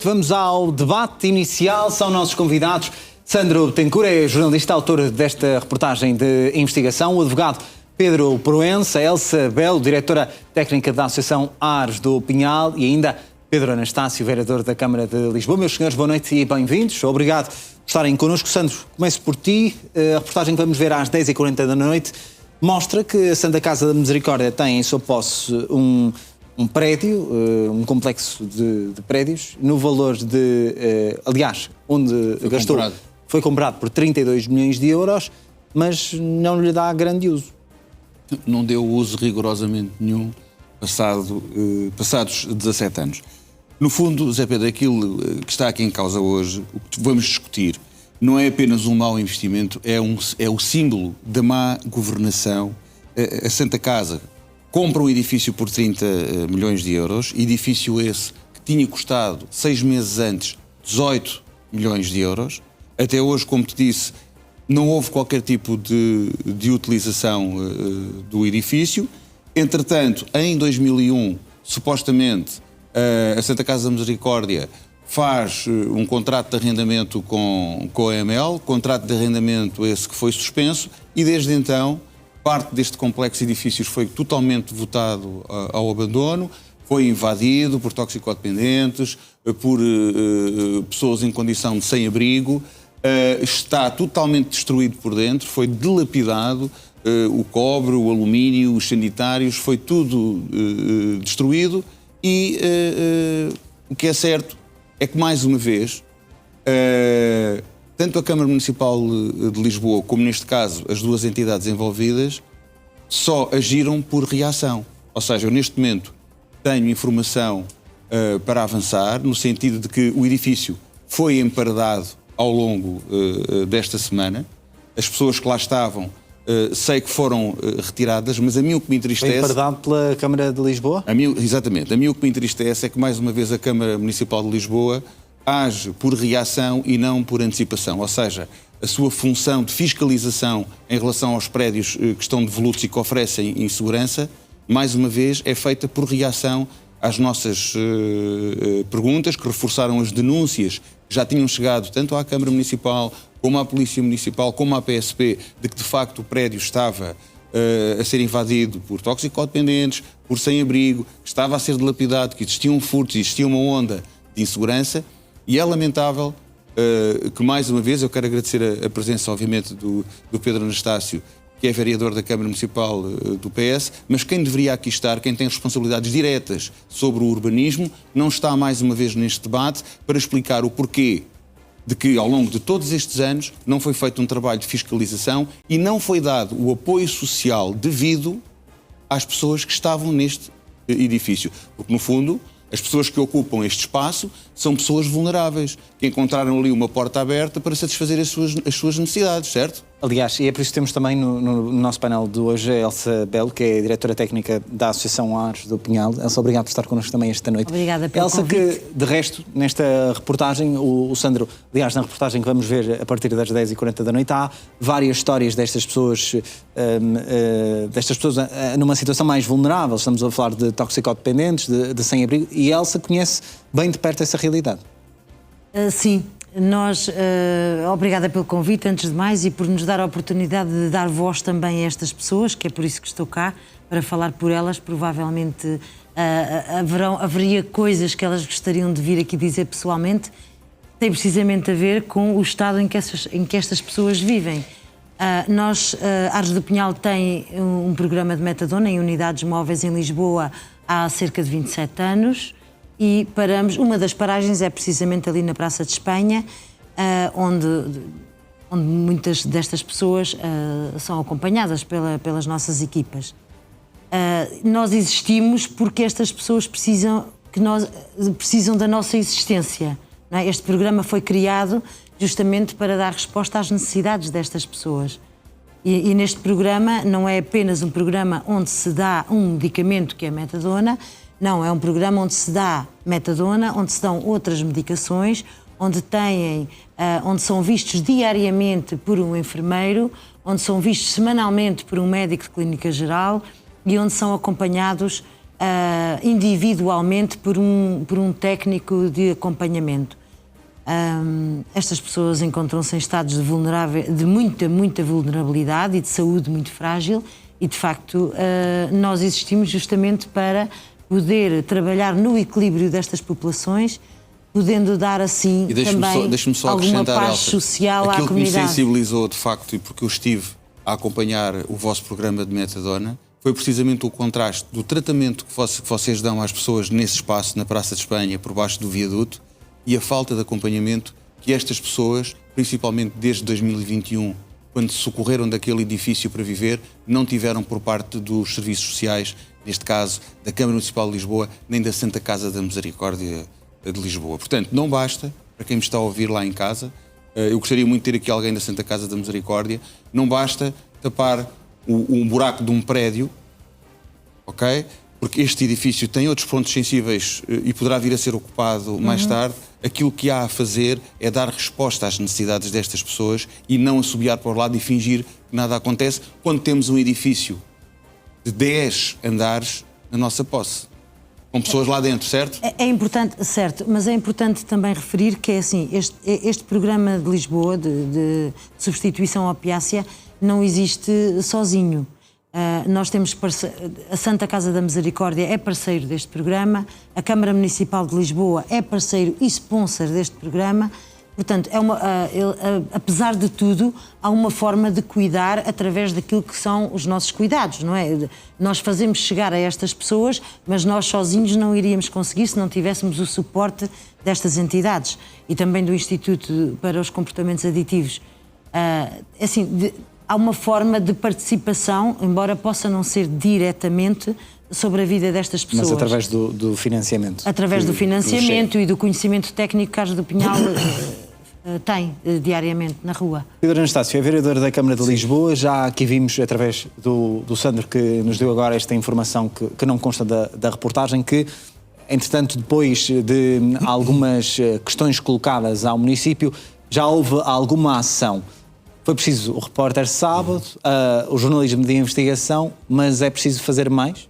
Vamos ao debate inicial. São nossos convidados Sandro Betancourt, é jornalista, autor desta reportagem de investigação, o advogado Pedro Proença, Elsa Belo, diretora técnica da Associação Ares do Pinhal, e ainda Pedro Anastácio, vereador da Câmara de Lisboa. Meus senhores, boa noite e bem-vindos. Obrigado por estarem connosco. Sandro, começo por ti. A reportagem que vamos ver às 10h40 da noite mostra que a Santa Casa da Misericórdia tem em sua posse um prédio, um complexo de prédios, no valor de, aliás, onde foi comprado por 32 milhões de euros, mas não lhe dá grande uso. Não deu uso rigorosamente nenhum, passados 17 anos. No fundo, Zé Pedro, aquilo que está aqui em causa hoje, o que vamos discutir, não é apenas um mau investimento, é o símbolo da má governação. A Santa Casa compra um edifício por 30 milhões de euros, edifício esse que tinha custado 6 meses antes 18 milhões de euros. Até hoje, como te disse, não houve qualquer tipo de utilização do edifício. Entretanto, em 2001, supostamente, a Santa Casa da Misericórdia faz um contrato de arrendamento com a EML, contrato de arrendamento esse que foi suspenso, e desde então parte deste complexo de edifícios foi totalmente votado ao abandono, foi invadido por toxicodependentes, por pessoas em condição de sem-abrigo, está totalmente destruído por dentro, foi dilapidado, o cobre, o alumínio, os sanitários, foi tudo destruído e o que é certo é que, mais uma vez, tanto a Câmara Municipal de Lisboa, como neste caso as duas entidades envolvidas, só agiram por reação. Ou seja, eu neste momento tenho informação para avançar, no sentido de que o edifício foi emparedado ao longo desta semana. As pessoas que lá estavam, sei que foram retiradas, mas a mim o que me entristece... Foi emparedado pela Câmara de Lisboa? Exatamente. A mim o que me entristece é que, mais uma vez, a Câmara Municipal de Lisboa age por reação e não por antecipação. Ou seja, a sua função de fiscalização em relação aos prédios que estão devolutos e que oferecem insegurança, mais uma vez, é feita por reação às nossas perguntas, que reforçaram as denúncias que já tinham chegado tanto à Câmara Municipal, como à Polícia Municipal, como à PSP, de que de facto o prédio estava a ser invadido por toxicodependentes, por sem-abrigo, que estava a ser dilapidado, que existiam furtos, existia uma onda de insegurança. E é lamentável que, mais uma vez, eu quero agradecer a presença, obviamente, do Pedro Anastácio, que é vereador da Câmara Municipal do PS, mas quem deveria aqui estar, quem tem responsabilidades diretas sobre o urbanismo, não está, mais uma vez, neste debate para explicar o porquê de que, ao longo de todos estes anos, não foi feito um trabalho de fiscalização e não foi dado o apoio social devido às pessoas que estavam neste edifício. Porque, no fundo, as pessoas que ocupam este espaço são pessoas vulneráveis, que encontraram ali uma porta aberta para satisfazer as suas necessidades, certo? Aliás, e é por isso que temos também no nosso painel de hoje a Elsa Belo, que é a diretora técnica da Associação Ares do Pinhal. Elsa, obrigado por estar connosco também esta noite. Obrigada pelo Elsa, convite. que, de resto, nesta reportagem, o Sandro, aliás, na reportagem que vamos ver a partir das 10h40 da noite, há várias histórias destas pessoas numa situação mais vulnerável. Estamos a falar de toxicodependentes, de sem-abrigo, e a Elsa conhece bem de perto essa realidade. Sim. Obrigada pelo convite, antes de mais, e por nos dar a oportunidade de dar voz também a estas pessoas, que é por isso que estou cá, para falar por elas. Provavelmente haveria coisas que elas gostariam de vir aqui dizer pessoalmente, tem precisamente a ver com o estado em que estas pessoas vivem. Ares do Pinhal tem um programa de metadona em unidades móveis em Lisboa há cerca de 27 anos. E paramos, uma das paragens é precisamente ali na Praça de Espanha, onde muitas destas pessoas são acompanhadas pelas nossas equipas. Nós existimos porque estas pessoas precisam da nossa existência, não é? Este programa foi criado justamente para dar resposta às necessidades destas pessoas. E neste programa não é apenas um programa onde se dá um medicamento que é a metadona. Não, é um programa onde se dá metadona, onde se dão outras medicações, onde são vistos diariamente por um enfermeiro, onde são vistos semanalmente por um médico de clínica geral e onde são acompanhados individualmente por um técnico de acompanhamento. Estas pessoas encontram-se em estados de muita vulnerabilidade e de saúde muito frágil e, de facto, nós existimos justamente para poder trabalhar no equilíbrio destas populações, podendo dar assim deixe-me só alguma paz Elsa, social à aquilo comunidade. que me sensibilizou, de facto, e porque eu estive a acompanhar o vosso programa de metadona, foi precisamente o contraste do tratamento que vocês dão às pessoas nesse espaço, na Praça de Espanha, por baixo do viaduto, e a falta de acompanhamento que estas pessoas, principalmente desde 2021, quando se socorreram daquele edifício para viver, não tiveram por parte dos serviços sociais, neste caso da Câmara Municipal de Lisboa, nem da Santa Casa da Misericórdia de Lisboa. Portanto, não basta, para quem me está a ouvir lá em casa, eu gostaria muito de ter aqui alguém da Santa Casa da Misericórdia, não basta tapar um buraco de um prédio, ok? Porque este edifício tem outros pontos sensíveis e poderá vir a ser ocupado mais tarde. Aquilo que há a fazer é dar resposta às necessidades destas pessoas e não assobiar para o lado e fingir que nada acontece quando temos um edifício de 10 andares na nossa posse, com pessoas lá dentro, certo? É importante, certo, mas é importante também referir que é assim, este programa de Lisboa, de substituição opiácea, não existe sozinho. Nós temos a Santa Casa da Misericórdia é parceiro deste programa, a Câmara Municipal de Lisboa é parceiro e sponsor deste programa. Portanto, apesar de tudo, há uma forma de cuidar através daquilo que são os nossos cuidados, não é? Nós fazemos chegar a estas pessoas, mas nós sozinhos não iríamos conseguir se não tivéssemos o suporte destas entidades e também do Instituto para os Comportamentos Aditivos. Há uma forma de participação, embora possa não ser diretamente sobre a vida destas pessoas. Mas através do financiamento. Através do financiamento e do conhecimento técnico que Carlos do Pinhal tem diariamente na rua. Pedro Anastácio é vereador da Câmara de Lisboa. Já aqui vimos, através do Sandro, que nos deu agora esta informação que não consta da reportagem, que, entretanto, depois de algumas questões colocadas ao município, já houve alguma ação. Foi preciso o repórter sábado, o jornalismo de investigação, mas é preciso fazer mais?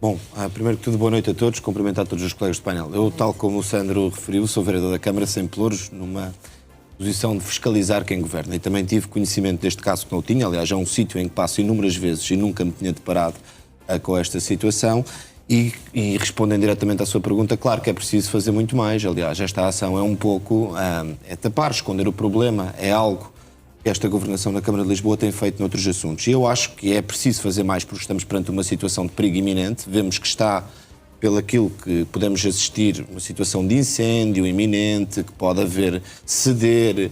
Bom, primeiro que tudo, boa noite a todos, cumprimentar todos os colegas do painel. Eu, tal como o Sandro referiu, sou vereador da Câmara sem pelouros, numa posição de fiscalizar quem governa. E também tive conhecimento deste caso que não tinha, aliás, é um sítio em que passo inúmeras vezes e nunca me tinha deparado com esta situação. E respondendo diretamente à sua pergunta, claro que é preciso fazer muito mais. Aliás, esta ação é um pouco é tapar, esconder o problema, é algo que esta governação da Câmara de Lisboa tem feito noutros assuntos. E eu acho que é preciso fazer mais porque estamos perante uma situação de perigo iminente. Vemos que está, pelo aquilo que podemos assistir, uma situação de incêndio iminente, que pode haver ceder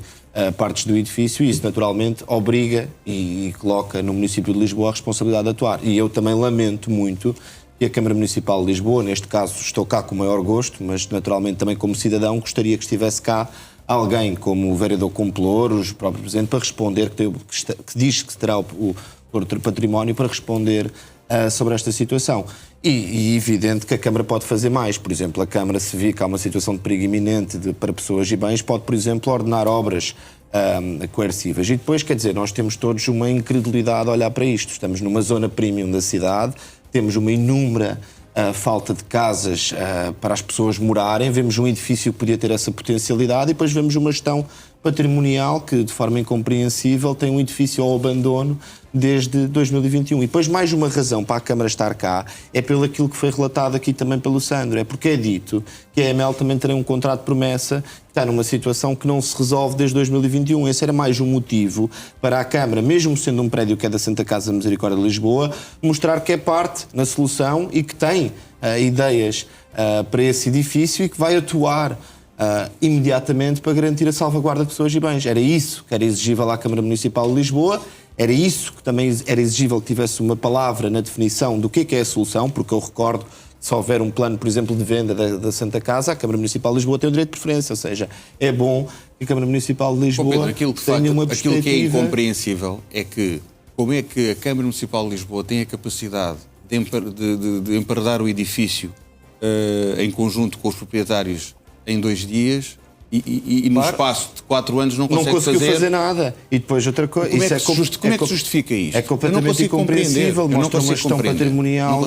partes do edifício e isso naturalmente obriga e coloca no município de Lisboa a responsabilidade de atuar. E eu também lamento muito que a Câmara Municipal de Lisboa, neste caso estou cá com o maior gosto, mas naturalmente também como cidadão gostaria que estivesse cá alguém como o vereador com pelouros, o próprio Presidente, para responder, que diz que terá o património para responder sobre esta situação. E evidente que a Câmara pode fazer mais. Por exemplo, a Câmara, se vir que há uma situação de perigo iminente para pessoas e bens, pode, por exemplo, ordenar obras coercivas. E depois, quer dizer, nós temos todos uma incredulidade a olhar para isto. Estamos numa zona premium da cidade, temos uma inúmera falta de casas para as pessoas morarem, vemos um edifício que podia ter essa potencialidade e depois vemos uma gestão patrimonial que, de forma incompreensível, tem um edifício ao abandono desde 2021. E depois mais uma razão para a Câmara estar cá é pelo aquilo que foi relatado aqui também pelo Sandro, é porque é dito que a EML também terá um contrato de promessa que está numa situação que não se resolve desde 2021. Esse era mais um motivo para a Câmara, mesmo sendo um prédio que é da Santa Casa da Misericórdia de Lisboa, mostrar que é parte na solução e que tem ideias para esse edifício e que vai atuar imediatamente para garantir a salvaguarda de pessoas e bens. Era isso que era exigível à Câmara Municipal de Lisboa, era isso que também era exigível que tivesse uma palavra na definição do que é a solução, porque eu recordo que se houver um plano, por exemplo, de venda da Santa Casa, a Câmara Municipal de Lisboa tem o direito de preferência, ou seja, é bom que a Câmara Municipal de Lisboa Pedro, aquilo tenha uma perspectiva... Aquilo que é incompreensível é que como é que a Câmara Municipal de Lisboa tem a capacidade de emparedar o edifício em conjunto com os proprietários em 2 dias E no espaço de 4 anos não consegue fazer nada. E depois outra coisa... Como é que se justifica isto? É completamente incompreensível. Mostra uma gestão patrimonial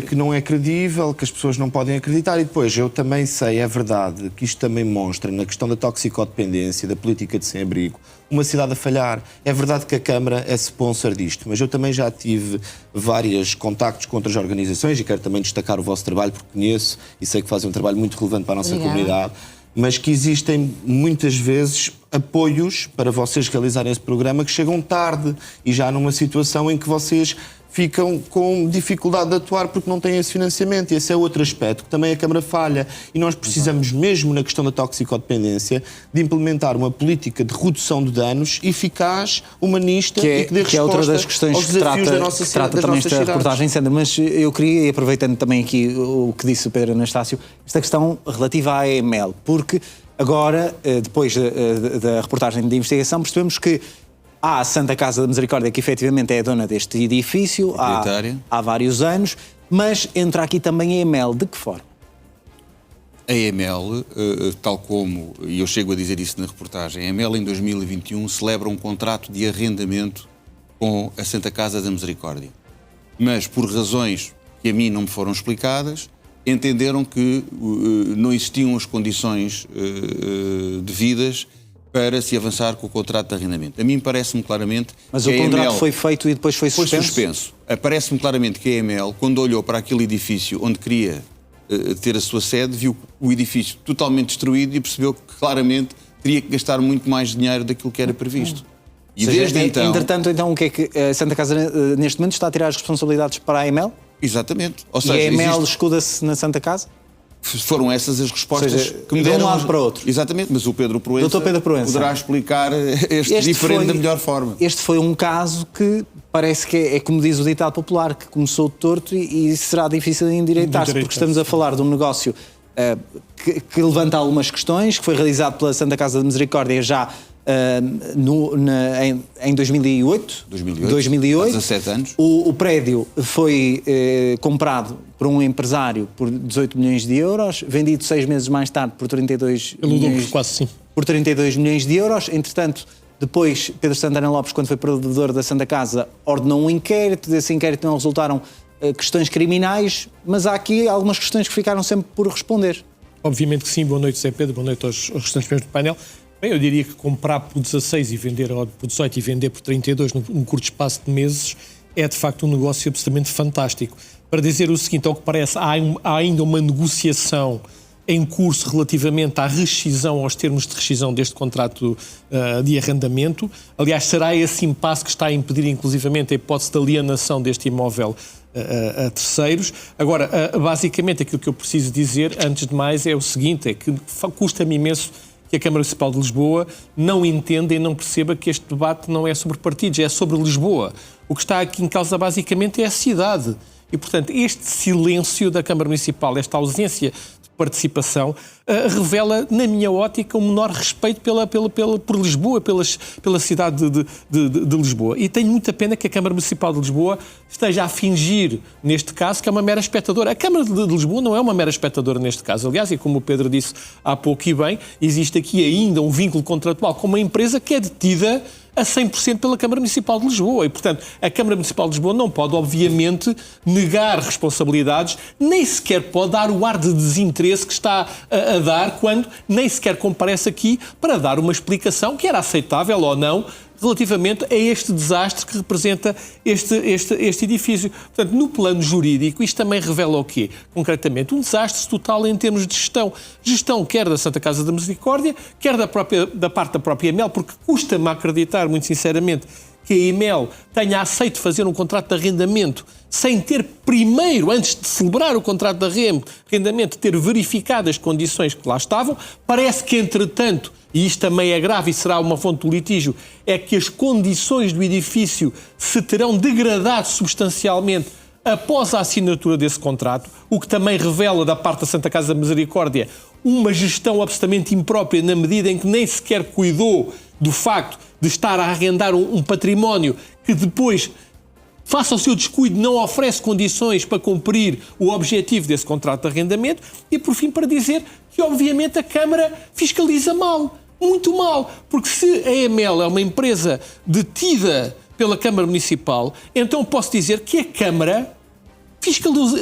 que não é credível, que as pessoas não podem acreditar. E depois, eu também sei, é verdade, que isto também mostra, na questão da toxicodependência, da política de sem-abrigo, uma cidade a falhar. É verdade que a Câmara é sponsor disto, mas eu também já tive vários contactos com outras organizações e quero também destacar o vosso trabalho, porque conheço e sei que fazem um trabalho muito relevante para a nossa comunidade, mas que existem muitas vezes apoios para vocês realizarem esse programa que chegam tarde e já numa situação em que vocês ficam com dificuldade de atuar porque não têm esse financiamento. E esse é outro aspecto que também a Câmara falha. E nós precisamos, mesmo na questão da toxicodependência, de implementar uma política de redução de danos eficaz, humanista e que dê resposta outra das questões aos desafios da nossa cidade. Trata também esta reportagem, Sandra, mas eu queria, e aproveitando também aqui o que disse o Pedro Anastácio, esta questão relativa à EML, porque agora, depois da reportagem de investigação, percebemos que há a Santa Casa da Misericórdia, que efetivamente é a dona deste edifício há vários anos, mas entra aqui também a EML. De que forma? A EML, tal como, e eu chego a dizer isso na reportagem, a EML em 2021 celebra um contrato de arrendamento com a Santa Casa da Misericórdia. Mas, por razões que a mim não me foram explicadas, entenderam que não existiam as condições devidas para se avançar com o contrato de arrendamento. A mim parece-me claramente... Mas o contrato foi feito e depois foi suspenso? Foi suspenso. Parece-me claramente que a EML, quando olhou para aquele edifício onde queria ter a sua sede, viu o edifício totalmente destruído e percebeu que claramente teria que gastar muito mais dinheiro daquilo que era previsto. E desde então... Entretanto, então, o que é que a Santa Casa neste momento está a tirar as responsabilidades para a EML? Exatamente. Ou seja, e a EML escuda-se na Santa Casa? Foram essas as respostas que me deram. De um lado para o outro. Exatamente, mas o Pedro Proença poderá explicar este diferente da melhor forma. Este foi um caso que parece que é como diz o ditado popular, que começou torto e será difícil de endireitar-se, porque estamos a falar de um negócio que levanta algumas questões, que foi realizado pela Santa Casa da Misericórdia já em 2008, 17 anos. O prédio foi comprado por um empresário por 18 milhões de euros, vendido 6 meses mais tarde por 32 milhões de euros. Entretanto, depois Pedro Santana Lopes, quando foi provedor da Santa Casa, ordenou um inquérito. Desse inquérito não resultaram questões criminais, mas há aqui algumas questões que ficaram sempre por responder. Obviamente que sim. Boa noite, Zé Pedro. Boa noite aos restantes membros do painel. Bem, eu diria que comprar por 16 e vender por 18 e vender por 32 num curto espaço de meses é de facto um negócio absolutamente fantástico. Para dizer o seguinte, ao que parece, há ainda uma negociação em curso relativamente à rescisão, aos termos de rescisão deste contrato de arrendamento. Aliás, será esse impasse que está a impedir inclusivamente a hipótese de alienação deste imóvel a terceiros. Agora, basicamente aquilo que eu preciso dizer, antes de mais, é o seguinte, é que custa-me imenso que a Câmara Municipal de Lisboa não entenda e não perceba que este debate não é sobre partidos, é sobre Lisboa. O que está aqui em causa basicamente é a cidade. E, portanto, este silêncio da Câmara Municipal, esta ausência de participação, revela, na minha ótica, um menor respeito por Lisboa, pela cidade de Lisboa. E tenho muita pena que a Câmara Municipal de Lisboa esteja a fingir, neste caso, que é uma mera espectadora. A Câmara de Lisboa não é uma mera espectadora neste caso. Aliás, e como o Pedro disse há pouco e bem, existe aqui ainda um vínculo contratual com uma empresa que é detida a 100% pela Câmara Municipal de Lisboa. E, portanto, a Câmara Municipal de Lisboa não pode, obviamente, negar responsabilidades, nem sequer pode dar o ar de desinteresse que está a dar quando nem sequer comparece aqui para dar uma explicação que era aceitável ou não relativamente a este desastre que representa este edifício. Portanto, no plano jurídico, isto também revela o quê? Concretamente, um desastre total em termos de gestão. Gestão quer da Santa Casa da Misericórdia, quer da parte da própria EML, porque custa-me acreditar, muito sinceramente, que a EML tenha aceito fazer um contrato de arrendamento sem ter primeiro, antes de celebrar o contrato de arrendamento, ter verificado as condições que lá estavam. Parece que, entretanto, e isto também é grave e será uma fonte do litígio, é que as condições do edifício se terão degradado substancialmente após a assinatura desse contrato, o que também revela da parte da Santa Casa da Misericórdia uma gestão absolutamente imprópria na medida em que nem sequer cuidou do facto de estar a arrendar um património que depois face ao seu descuido, não oferece condições para cumprir o objetivo desse contrato de arrendamento e, por fim, para dizer que, obviamente, a Câmara fiscaliza mal, muito mal, porque se a EML é uma empresa detida pela Câmara Municipal, então posso dizer que a Câmara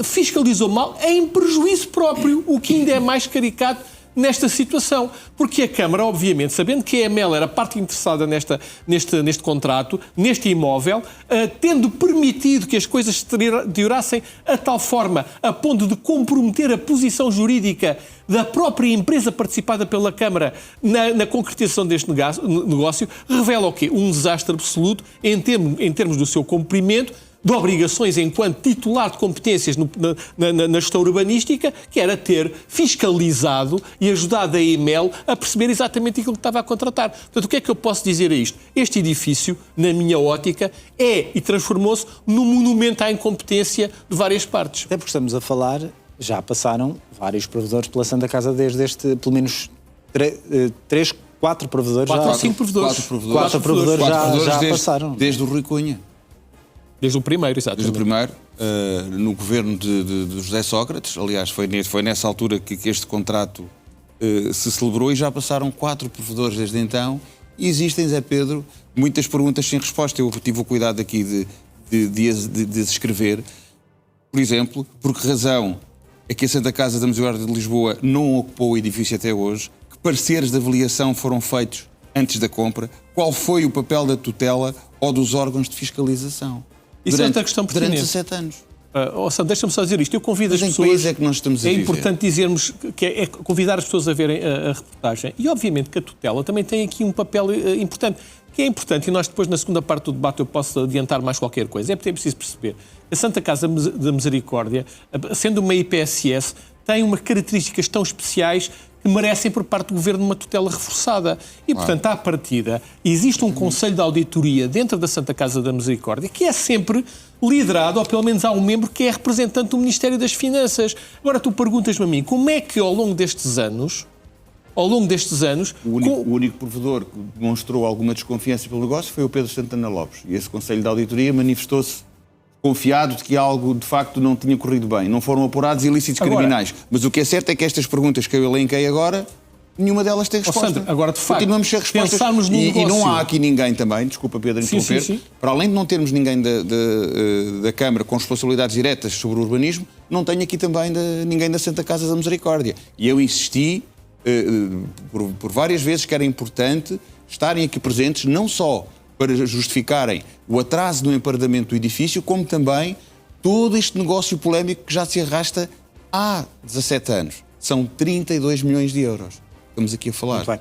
fiscalizou mal em prejuízo próprio, o que ainda é mais caricato nesta situação, porque a Câmara, obviamente, sabendo que a EML era parte interessada neste contrato, neste imóvel, tendo permitido que as coisas se deteriorassem a tal forma, a ponto de comprometer a posição jurídica da própria empresa participada pela Câmara na concretização deste negócio, revela o quê? Um desastre absoluto em termos do seu cumprimento, de obrigações enquanto titular de competências na gestão urbanística, que era ter fiscalizado e ajudado a EML a perceber exatamente aquilo que estava a contratar. Portanto, o que é que eu posso dizer a isto? Este edifício, na minha ótica, é e transformou-se num monumento à incompetência de várias partes. Até porque estamos a falar, já passaram vários provedores pela Santa Casa desde este, pelo menos 4 provedores. 4 ou 5 provedores. 4 provedores já passaram. Desde o Rui Cunha. Desde o primeiro, exatamente. Desde o primeiro, no governo de José Sócrates. Aliás, foi nessa altura que este contrato se celebrou e já passaram 4 provedores desde então. E existem, Zé Pedro, muitas perguntas sem resposta. Eu tive o cuidado aqui de as escrever. Por exemplo, por que razão é que a Santa Casa da Misericórdia de Lisboa não ocupou o edifício até hoje? Que pareceres de avaliação foram feitos antes da compra? Qual foi o papel da tutela ou dos órgãos de fiscalização? Isso é outra questão pertinente. Durante 17 anos. Sandro, deixa-me só dizer isto. Eu convido as Mas em pessoas... que país é que nós estamos a viver? É importante dizermos que é convidar as pessoas a verem a reportagem. E, obviamente, que a tutela também tem aqui um papel importante. Que é importante, e nós depois, na segunda parte do debate, eu posso adiantar mais qualquer coisa. É preciso perceber. A Santa Casa da Misericórdia, sendo uma IPSS, tem umas características tão especiais que merecem, por parte do Governo, uma tutela reforçada. E, portanto, à partida, existe um Conselho de Auditoria dentro da Santa Casa da Misericórdia que é sempre liderado, ou pelo menos há um membro que é representante do Ministério das Finanças. Agora, tu perguntas-me a mim, como é que ao longo destes anos... O único provedor que demonstrou alguma desconfiança pelo negócio foi o Pedro Santana Lopes. E esse Conselho de Auditoria manifestou-se confiado de que algo, de facto, não tinha corrido bem. Não foram apurados ilícitos criminais. Mas o que é certo é que estas perguntas que eu elenquei agora, nenhuma delas tem resposta. Sandro, agora, de facto, continuamos sem respostas. Pensarmos num E não negócio... há aqui ninguém também, desculpa Pedro interromper, sim. para além de não termos ninguém da Câmara com responsabilidades diretas sobre o urbanismo, não tenho aqui também ninguém da Santa Casa da Misericórdia. E eu insisti por várias vezes que era importante estarem aqui presentes, não só para justificarem o atraso no emparedamento do edifício, como também todo este negócio polémico que já se arrasta há 17 anos. São 32 milhões de euros. Estamos aqui a falar. Muito bem.